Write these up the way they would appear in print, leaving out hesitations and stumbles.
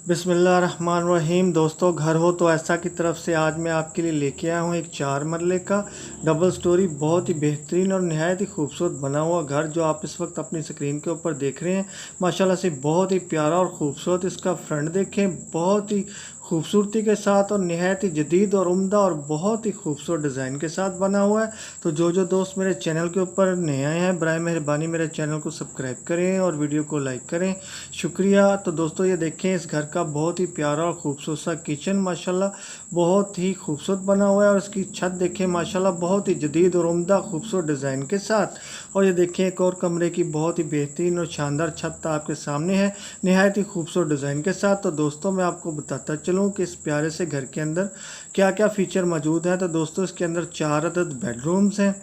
बिस्मिल्लाहिर्रहमानिर्रहीम। दोस्तों, घर हो तो ऐसा की तरफ से आज मैं आपके लिए लेके आया हूँ एक 4 मरले का डबल स्टोरी बहुत ही बेहतरीन और निहायत ही खूबसूरत बना हुआ घर जो आप इस वक्त अपनी स्क्रीन के ऊपर देख रहे हैं। माशाल्लाह से बहुत ही प्यारा और ख़ूबसूरत इसका फ्रंट देखें, बहुत ही खूबसूरती के साथ और निहायत ही जदीद और उम्दा और बहुत ही खूबसूरत डिज़ाइन के साथ बना हुआ है। तो जो दोस्त मेरे चैनल के ऊपर नए आए हैं, बराए मेहरबानी मेरे चैनल को सब्सक्राइब करें और वीडियो को लाइक करें, शुक्रिया। तो दोस्तों, ये देखें इस घर का बहुत ही प्यारा और खूबसूरत सा किचन माशाल्लाह बहुत ही खूबसूरत बना हुआ है। और इसकी छत देखें माशाल्लाह बहुत ही जदीद और उम्दा खूबसूरत डिज़ाइन के साथ। और ये देखें एक और कमरे की बहुत ही बेहतरीन और शानदार छत आपके सामने है निहायत ही खूबसूरत डिज़ाइन के साथ। तो दोस्तों, मैं आपको बताता चलूँ कि इस प्यारे से घर के अंदर क्या क्या फ़ीचर मौजूद हैं। तो दोस्तों, इसके अंदर 4 अदद बेडरूम्स हैं,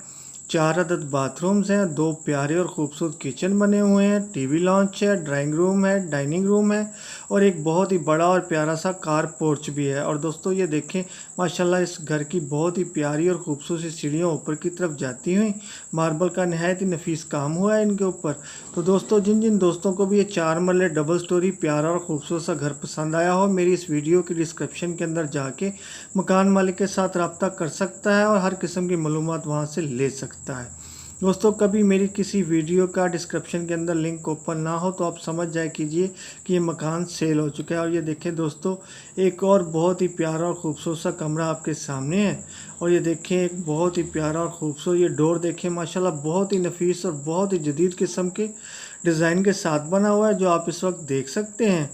4 अदद बाथरूम्स हैं, 2 प्यारे और ख़ूबसूरत किचन बने हुए हैं, टीवी लॉन्च है, ड्राइंग रूम है, डाइनिंग रूम है और एक बहुत ही बड़ा और प्यारा सा कार पोर्च भी है। और दोस्तों, ये देखें माशाल्लाह इस घर की बहुत ही प्यारी और ख़ूबसूरत सी सीढ़ियाँ ऊपर की तरफ जाती हुई, मार्बल का नहायत ही नफीस काम हुआ है इनके ऊपर। तो दोस्तों, जिन दोस्तों को भी ये 4 मरले डबल स्टोरी प्यारा और ख़ूबसूरत सा घर पसंद आया हो, मेरी इस वीडियो की डिस्क्रिप्शन के अंदर जाके मकान मालिक के साथ रब्ता कर सकता है और हर किस्म की मालूमात वहाँ से ले सकता है। दोस्तों, कभी मेरी किसी वीडियो का डिस्क्रिप्शन के अंदर लिंक ओपन ना हो तो आप समझ जाए कीजिए कि ये मकान सेल हो चुका है। और ये देखें दोस्तों, एक और बहुत ही प्यारा और ख़ूबसूरत सा कमरा आपके सामने है। और ये देखें एक बहुत ही प्यारा और ख़ूबसूरत ये डोर देखें माशाल्लाह बहुत ही नफीस और बहुत ही जदीद किस्म के डिज़ाइन के साथ बना हुआ है जो आप इस वक्त देख सकते हैं।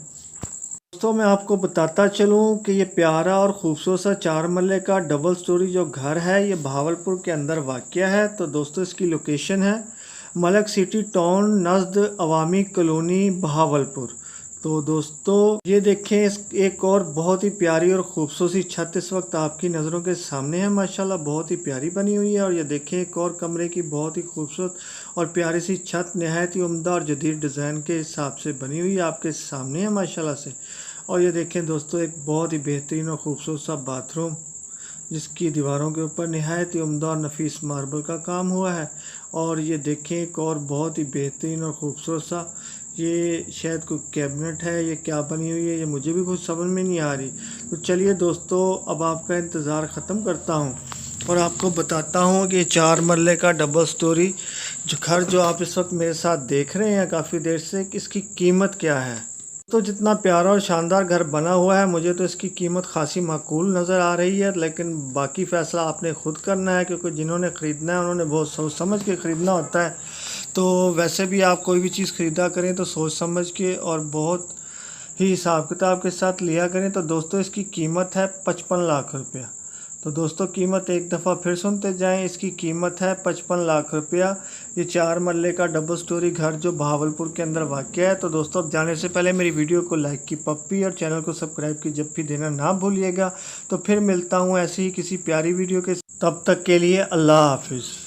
दोस्तों, मैं आपको बताता चलूं कि ये प्यारा और ख़ूबसूरत सा 4 मरले का डबल स्टोरी जो घर है ये बहावलपुर के अंदर वाक़या है। तो दोस्तों, इसकी लोकेशन है मलक सिटी टाउन नज़द अवामी कॉलोनी बहावलपुर। तो दोस्तों, ये देखें इस एक और बहुत ही प्यारी और ख़ूबसूरत सी छत इस वक्त आपकी नज़रों के सामने है। माशाल्लाह बहुत ही प्यारी बनी हुई है। और ये देखें एक और कमरे की बहुत ही खूबसूरत और प्यारी सी छत नहायत ही उम्दा और जदीद डिज़ाइन के हिसाब से बनी हुई है आपके सामने है माशाल्लाह से। और ये देखें दोस्तों, एक बहुत ही बेहतरीन और ख़ूबसूरत सा बाथरूम जिसकी दीवारों के ऊपर नहायत ही उम्दा और नफीस मार्बल का काम हुआ है। और ये देखें एक और बहुत ही बेहतरीन और ख़ूबसूरत सा ये शायद कोई कैबिनेट है, ये क्या बनी हुई है ये मुझे भी कुछ समझ में नहीं आ रही। तो चलिए दोस्तों, अब आपका इंतज़ार ख़त्म करता हूँ और आपको बताता हूँ कि 4 मरले का डबल स्टोरी जो घर जो आप इस वक्त मेरे साथ देख रहे हैं काफ़ी देर से, कि इसकी कीमत क्या है। तो जितना प्यारा और शानदार घर बना हुआ है मुझे तो इसकी कीमत खासी माकूल नज़र आ रही है, लेकिन बाकी फ़ैसला आपने ख़ुद करना है क्योंकि जिन्होंने ख़रीदना है उन्होंने बहुत सोच समझ के ख़रीदना होता है। तो वैसे भी आप कोई भी चीज़ ख़रीदा करें तो सोच समझ के और बहुत ही हिसाब किताब के साथ लिया करें। तो दोस्तों, इसकी कीमत है 55 लाख रुपया। तो दोस्तों, कीमत एक दफ़ा फिर सुनते जाएं, इसकी कीमत है 55 लाख रुपया। ये 4 मरले का डबल स्टोरी घर जो बहावलपुर के अंदर वाक़या है। तो दोस्तों, अब जाने से पहले मेरी वीडियो को लाइक की पप्पी और चैनल को सब्सक्राइब की जब भी देना ना भूलिएगा। तो फिर मिलता हूँ ऐसी ही किसी प्यारी वीडियो के, तब तक के लिए अल्लाह हाफिज़।